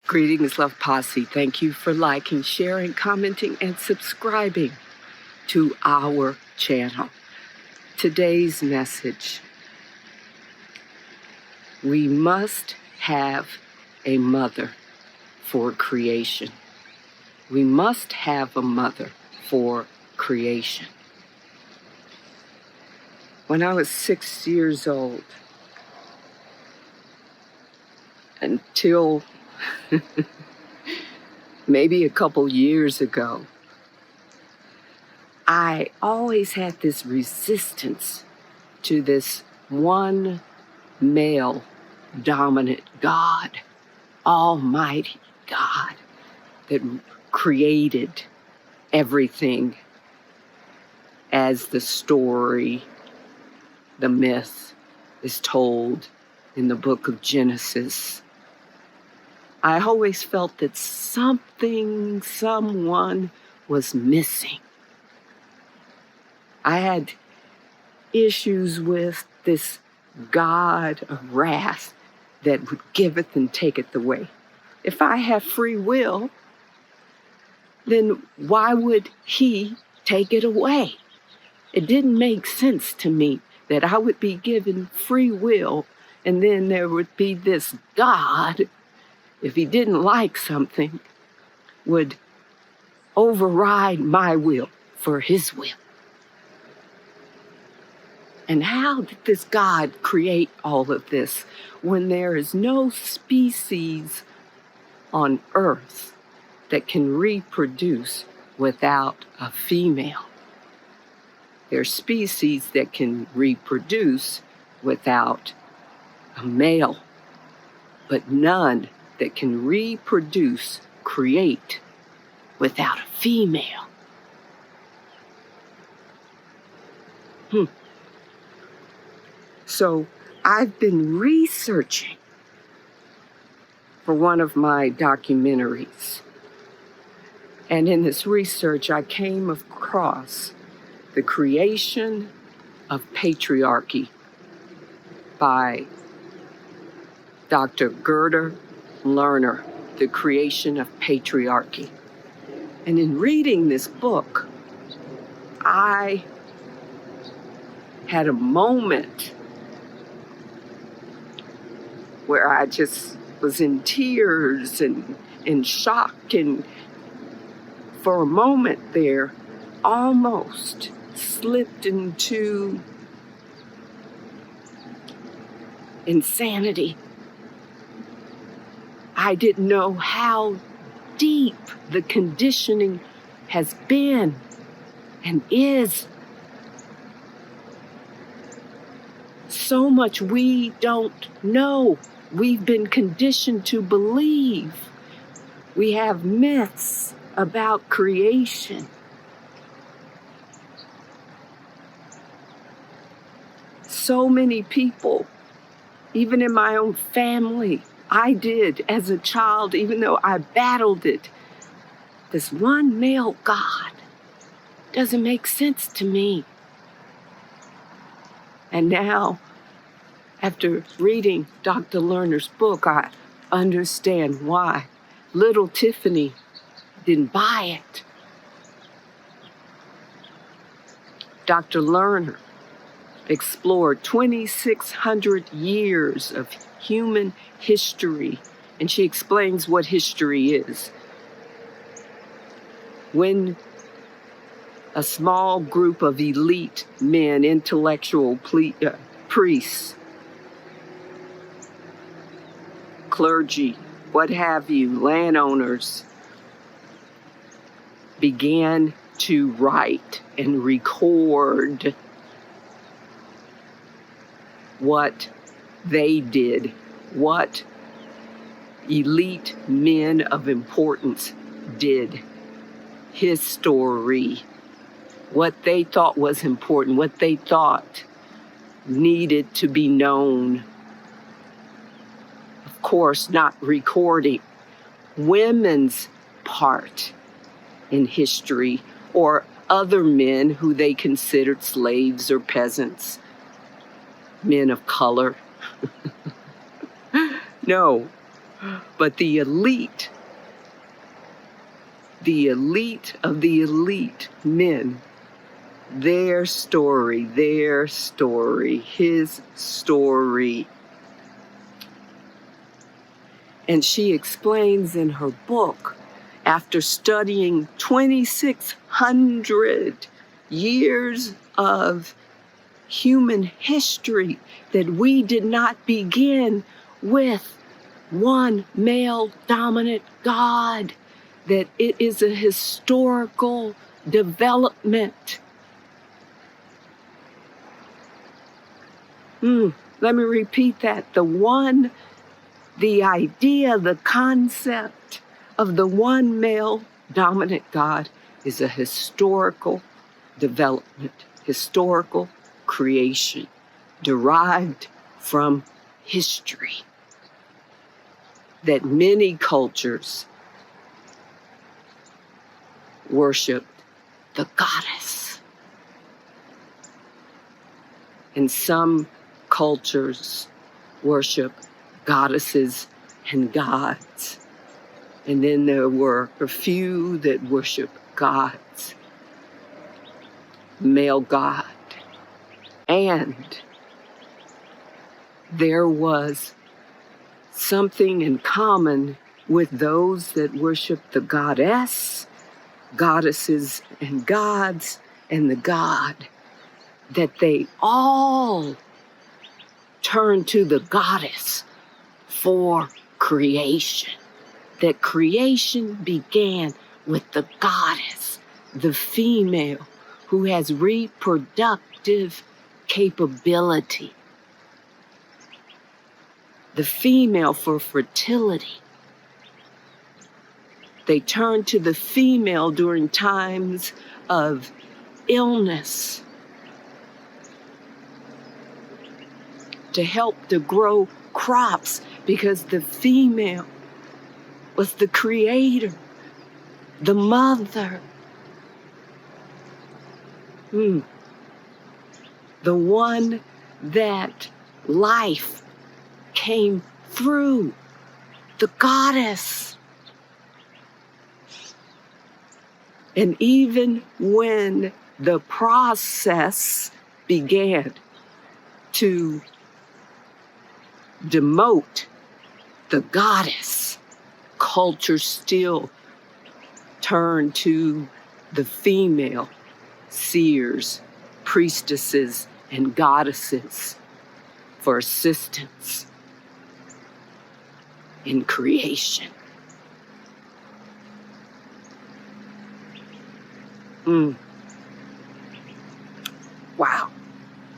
Greetings, Love Posse. Thank you for liking, sharing, commenting, and subscribing to our channel. Today's message: we must have a mother for creation. We must have a mother for creation. When I was 6 years old, until maybe a couple years ago, I always had this resistance to this one male dominant God, Almighty God, that created everything as the story, the myth is told in the book of Genesis. I always felt that someone was missing. I had issues with this God of wrath that would giveth and taketh away. If I have free will, then why would he take it away? It didn't make sense to me that I would be given free will and then there would be this God, if he didn't like something, would override my will for his will. And how did this God create all of this when there is no species on earth that can reproduce without a female? There are species that can reproduce without a male, but none that can reproduce, create, without a female. So I've been researching for one of my documentaries. And in this research, I came across The Creation of Patriarchy by Dr. Gerda Lerner, The Creation of Patriarchy. And in reading this book, I had a moment where I just was in tears and in shock, and for a moment there, almost slipped into insanity. I didn't know how deep the conditioning has been and is. So much we don't know. We've been conditioned to believe. We have myths about creation. So many people, even in my own family, I did as a child, even though I battled it. This one male God doesn't make sense to me. And now, after reading Dr. Lerner's book, I understand why little Tyffany didn't buy it. Dr. Lerner explored 2,600 years of human history, and she explains what history is. When a small group of elite men, intellectual priests, clergy, what have you, landowners, began to write and record what they did, what elite men of importance did, his story, what they thought was important, what they thought needed to be known. Of course, not recording women's part in history or other men who they considered slaves or peasants, men of color. No, But the elite of the elite men, their story, his story. And she explains in her book, after studying 2,600 years of human history, that we did not begin with one male dominant God, that it is a historical development. Let me repeat that. The idea, the concept of the one male dominant God is a historical development, historical creation, derived from history, that many cultures worshiped the goddess. And some cultures worship goddesses and gods. And then there were a few that worship gods, male God. And there was something in common with those that worship the goddess, goddesses and gods, and the God, that they all turn to the goddess for creation. That creation began with the goddess, the female, who has reproductive capability. The female for fertility. They turn to the female during times of illness to help to grow crops, because the female was the creator, the mother. The one that life came through, the goddess. And even when the process began to demote the goddess, culture still turned to the female seers, priestesses, and goddesses for assistance in creation. Wow.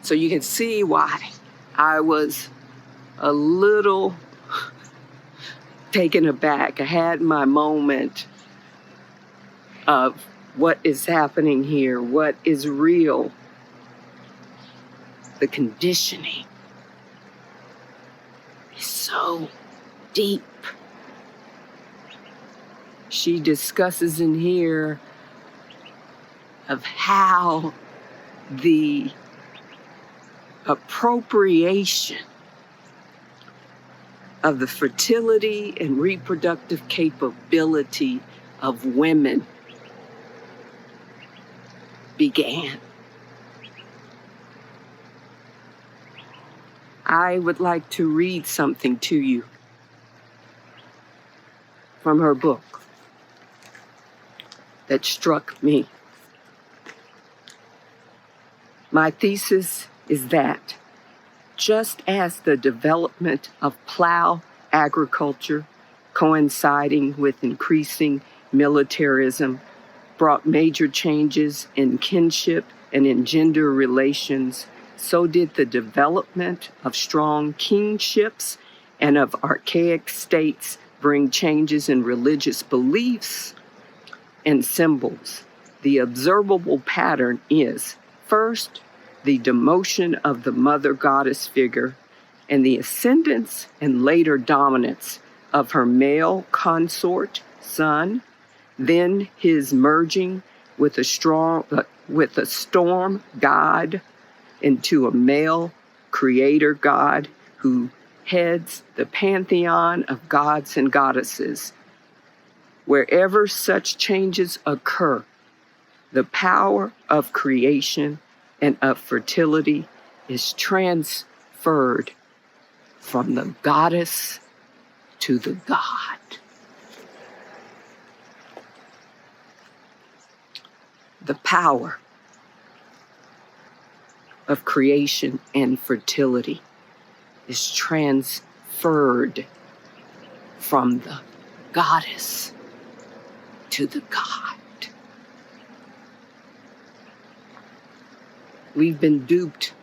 So you can see why I was a little taken aback. I had my moment of what is happening here, what is real, the conditioning is so deep. She discusses in here of how the appropriation of the fertility and reproductive capability of women began. I would like to read something to you from her book that struck me. My thesis is that just as the development of plow agriculture, coinciding with increasing militarism, brought major changes in kinship and in gender relations, so did the development of strong kingships and of archaic states bring changes in religious beliefs and symbols. The observable pattern is, first, the demotion of the mother goddess figure and the ascendance and later dominance of her male consort, son, then his merging with a storm god into a male creator god who heads the pantheon of gods and goddesses. Wherever such changes occur, the power of creation and of fertility is transferred from the goddess to the god. The power of creation and fertility is transferred from the goddess to the god. We've been duped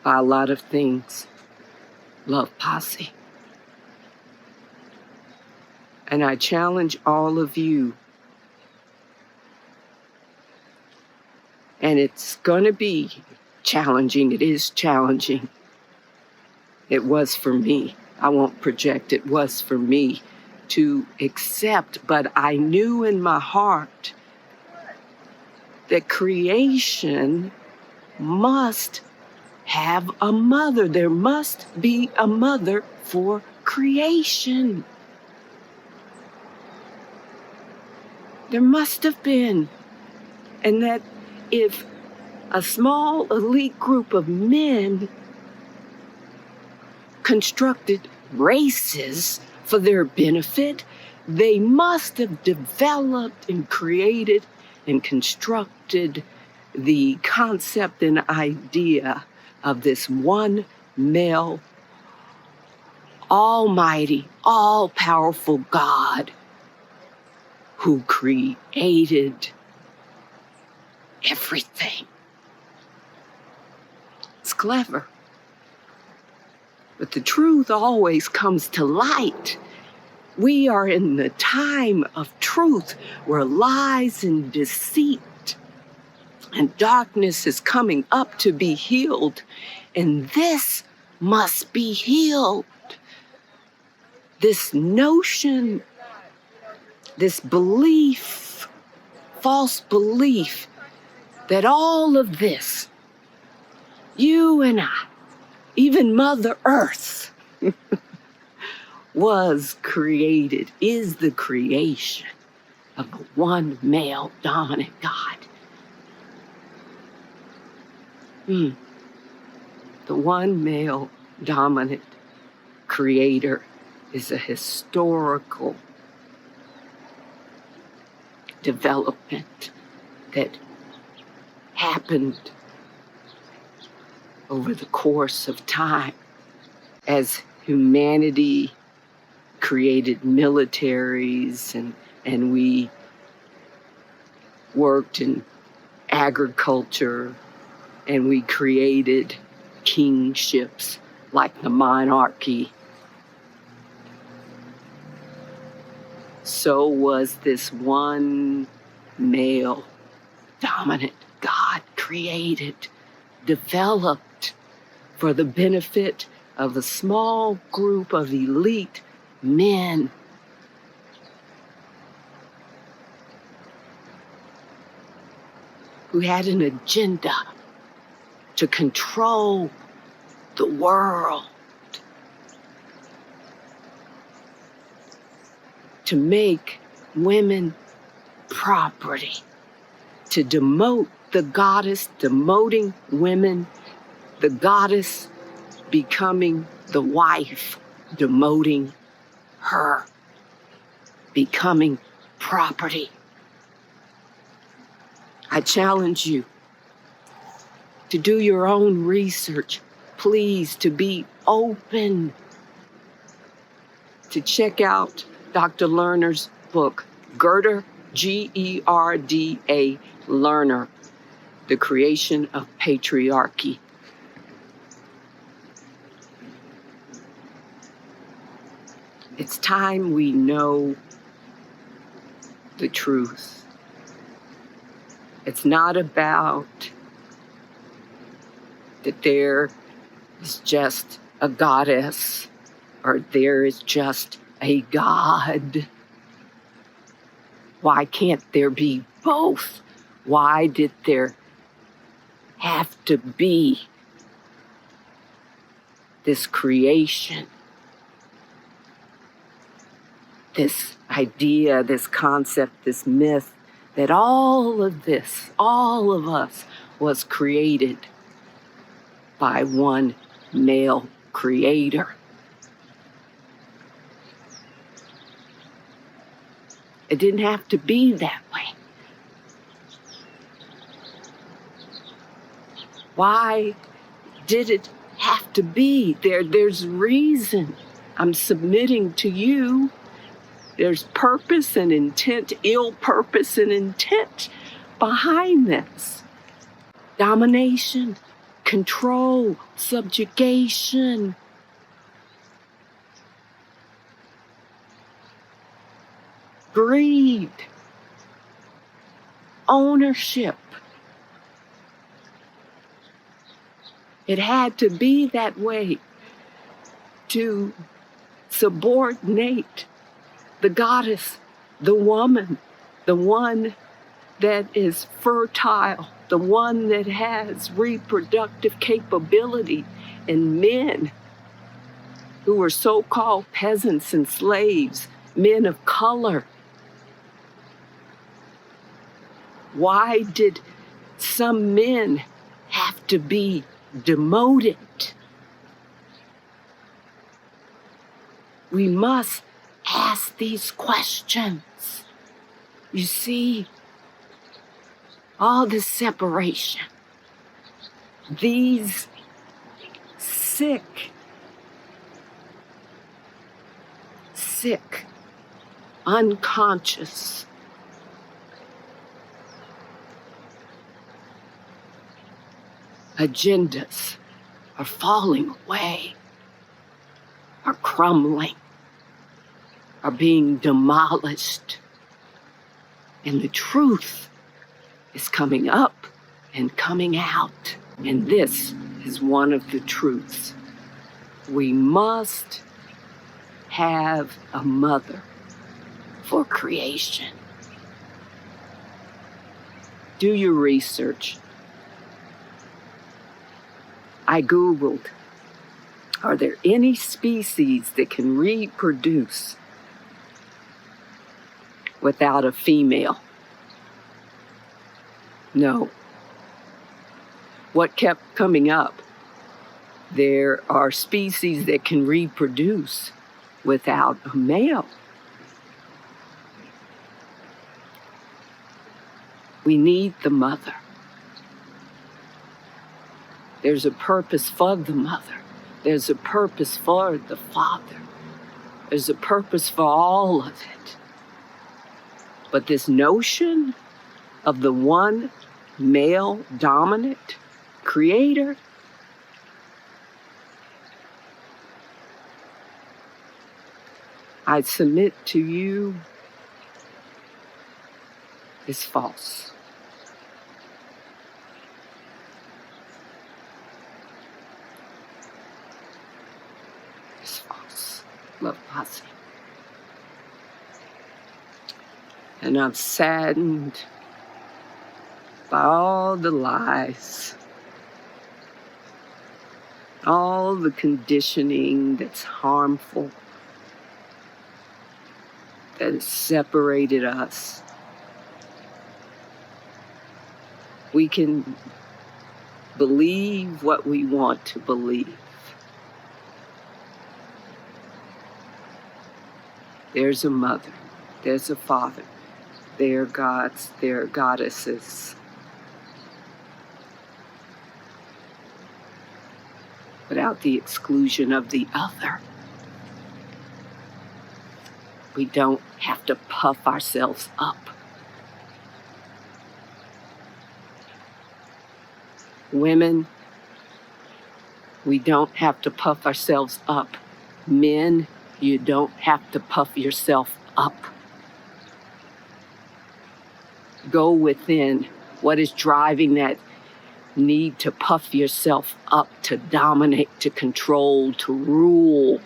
by a lot of things. Love Posse. And I challenge all of you, and it's going to be challenging. It is challenging. It was for me. I won't project. It was for me to accept, but I knew in my heart that creation must have a mother. There must be a mother for creation. There must have been. And that if a small elite group of men constructed races for their benefit, they must have developed and created and constructed the concept and idea of this one male, almighty, all-powerful God who created everything. It's clever. But the truth always comes to light. We are in the time of truth where lies and deceit and darkness is coming up to be healed. And this must be healed. This notion, this belief, false belief that all of this, you and I, even Mother Earth, was created, is the creation of a one male dominant God. The one male dominant creator is a historical development that happened over the course of time as humanity created militaries and we worked in agriculture and we created kingships like the monarchy. So was this one male dominant God created, developed for the benefit of a small group of elite men. Who had an agenda to control the world, to make women property, to demote the goddess, demoting women, the goddess becoming the wife, demoting her, becoming property. I challenge you to do your own research, please, to be open, to check out Dr. Lerner's book, Gerda, Gerda Lerner, The Creation of Patriarchy. It's time we know the truth. It's not about that there is just a goddess or there is just a god. Why can't there be both? Why did there have to be this creation, this idea, this concept, this myth, that all of this, all of us, was created by one male creator. It didn't have to be that way. Why did it have to be? There's reason. I'm submitting to you. There's purpose and intent, ill purpose and intent behind this. Domination, control, subjugation. Greed, ownership. It had to be that way to subordinate the goddess, the woman, the one that is fertile, the one that has reproductive capability, and men who are so-called peasants and slaves, men of color. Why did some men have to be demoted? We must ask these questions. You see, all this separation, these sick, unconscious, agendas are falling away, are crumbling, are being demolished. And the truth is coming up and coming out. And this is one of the truths. We must have a mother for creation. Do your research. I Googled, are there any species that can reproduce without a female? No. What kept coming up? There are species that can reproduce without a male. We need the mother. There's a purpose for the mother. There's a purpose for the father. There's a purpose for all of it. But this notion of the one male dominant creator, I submit to you, is false. It's false. Love Posse. And I'm saddened by all the lies, all the conditioning that's harmful, that has separated us. We can believe what we want to believe. There's a mother, there's a father, there are gods, there are goddesses. Without the exclusion of the other. We don't have to puff ourselves up. Women, we don't have to puff ourselves up. Men, you don't have to puff yourself up. Go within. What is driving that need to puff yourself up, to dominate, to control, to rule,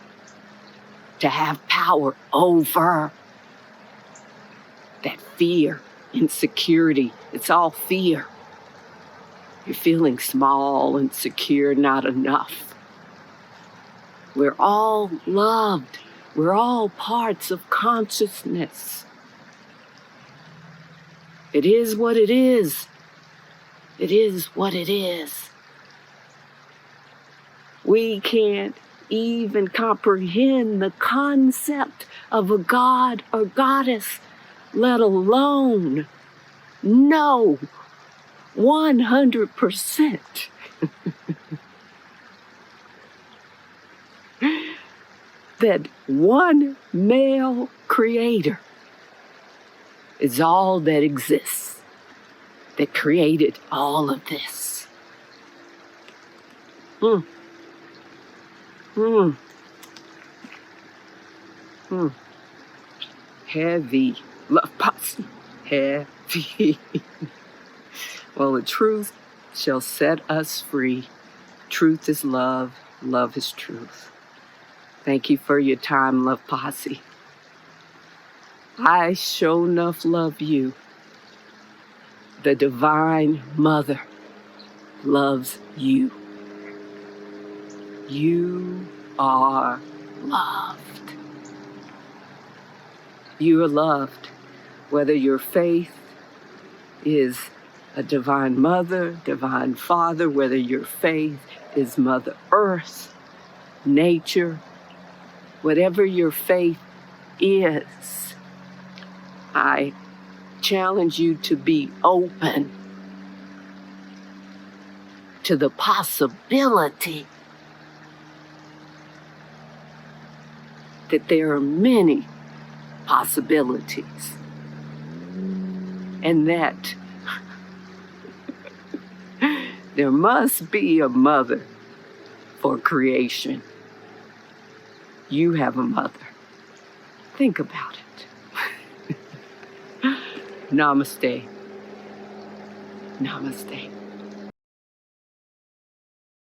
to have power over? That fear, insecurity, it's all fear. You're feeling small, insecure, not enough. We're all loved. We're all parts of consciousness. It is what it is. It is what it is. We can't even comprehend the concept of a god or goddess, let alone know 100% that one male creator is all that exists, that created all of this. Heavy. Love Posse. Heavy. Well, the truth shall set us free. Truth is love. Love is truth. Thank you for your time, Love Posse. I sure enough love you. The Divine Mother loves you. You are loved. You are loved. Whether your faith is a Divine Mother, Divine Father, whether your faith is Mother Earth, nature, whatever your faith is, I challenge you to be open to the possibility that there are many possibilities, and that there must be a mother for creation. You have a mother. Think about it. Namaste. Namaste.